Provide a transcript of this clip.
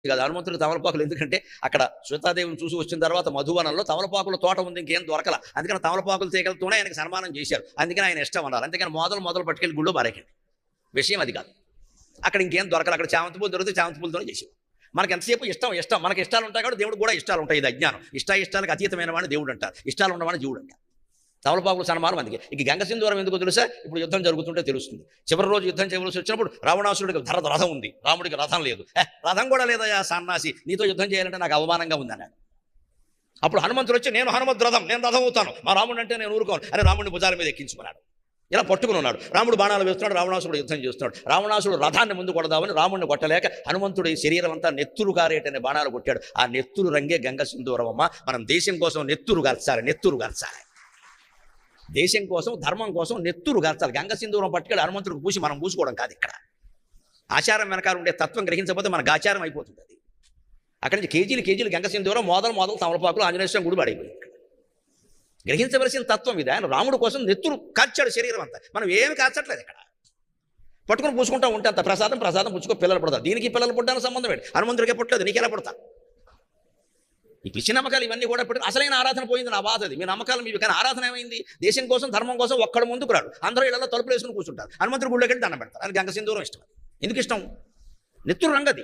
కాదు హనుమంతుడికి తమలపాకులు ఎందుకంటే అక్కడ సీతాదేవిని చూసి వచ్చిన తర్వాత మధువనంలో తమలపాకుల తోట ఉంది, ఇంకేం దొరకల. అందుకని తమలపాకులు తీగలతోనే ఆయనకు సన్మానం చేశారు. అందుకని ఆయన ఇష్టం అన్నారు. అందుకని మొదలు పట్టుకెళ్ళి గుళ్ళో బారేకండి. విషయం అది కాదు. అక్కడ ఇంకేం దొరకల. అక్కడ చామంతి పూలు దొరికితే చామంతి పూలతోనే చేసేవారు. మనకి ఎంతసేపు ఇష్టం మనకి ఇష్టాలు ఉంటాయి కాబట్టి దేవుడు కూడా ఇష్టాలు ఉంటాయి. ఇది అజ్ఞానం. ఇష్టాలకు అతీతమైన వాడిని దేవుడు అంటారు, ఇష్టాలు ఉన్నవాడిని జీవుడు అంటారు. తమలపాకులు సన్మానం అందుకే. ఇక గంగసింధూరం ఎందుకు తెలుసా? ఇప్పుడు యుద్ధం జరుగుతుంటే తెలుస్తుంది. చివరి రోజు యుద్ధం చేయవలసి వచ్చినప్పుడు రావణాసురుడికి రథం ఉంది, రాముడికి రథం లేదు. రథం కూడా లేదా సన్నాసి, నీతో యుద్ధం చేయాలంటే నాకు అవమానంగా ఉంది అన్నాడు. అప్పుడు హనుమంతుడు వచ్చి నేను హనుమంతు రథం, నేను రథం అవుతాను, మా రాముడు అంటే నేను ఊరుకోను అని రాముడిని భుజాల మీద ఎక్కించుకున్నాడు. ఇలా పట్టుకుని ఉన్నాడు. రాముడు బాణాలు వేస్తున్నాడు, రావణాసురుడు యుద్ధం చేస్తున్నాడు. రావణాసురుడు రథాన్ని ముందు కొడదామని రాముడిని కొట్టలేక హనుమంతుడి శరీరం అంతా నెత్తురు గారేటనే బాణాలు కొట్టాడు. ఆ నెత్తురు రంగే గంగసింధూరం. అమ్మ, మనం దేశం కోసం నెత్తురు గార్చాలి. దేశం కోసం, ధర్మం కోసం నెత్తురు గార్చాలి. గంగసింధూరం పట్టుకెళ్ళి హనుమంతుడికి పూసి మనం పూసుకోవడం కాదు. ఇక్కడ ఆచారం వెనకాల ఉండే తత్వం గ్రహించకపోతే మనకు ఆచారం అయిపోతుంది. అది అక్కడి నుంచి కేజీలు గంగసింధూరం, మొదలు తమలపాకులు, ఆంజనేయ స్వామి గుడి పాడైపోయింది. గ్రహించవలసిన తత్వం ఇది. ఆయన రాముడు కోసం నెత్తురు కాల్చాడు శరీరం అంతా. మనం ఏమి కాల్చట్లేదు. ఇక్కడ పట్టుకుని పూసుకుంటా ఉంటే అంత ప్రసాదం పుచ్చుకో పిల్లలు పడతారు. దీనికి పిల్లలు పుట్టడానికి సంబంధం ఏంటి? హనుమంతుడికే పుట్టలేదు, నీకెలా పుడతా? ఈ పిచ్చి నమ్మకాలు ఇవన్నీ కూడా పెట్టి అసలైన ఆరాధన పోయింది. నా బాధ అది. మీ నమ్మకాలు మీవి, కానీ ఆరాధన ఏమైంది? దేశం కోసం, ధర్మం కోసం ఒక్కడు ముందుకు రాడు. అందరూ ఇళ్లలో తలుపులు వేసుకుని కూర్చుంటారు. హనుమంతుడి గుళ్ళోకి వెళ్ళి దండం పెడతారు. అది గంగసింధూరం ఇష్టం. ఎందుకు ఇష్టం? నెత్తురు రంగది.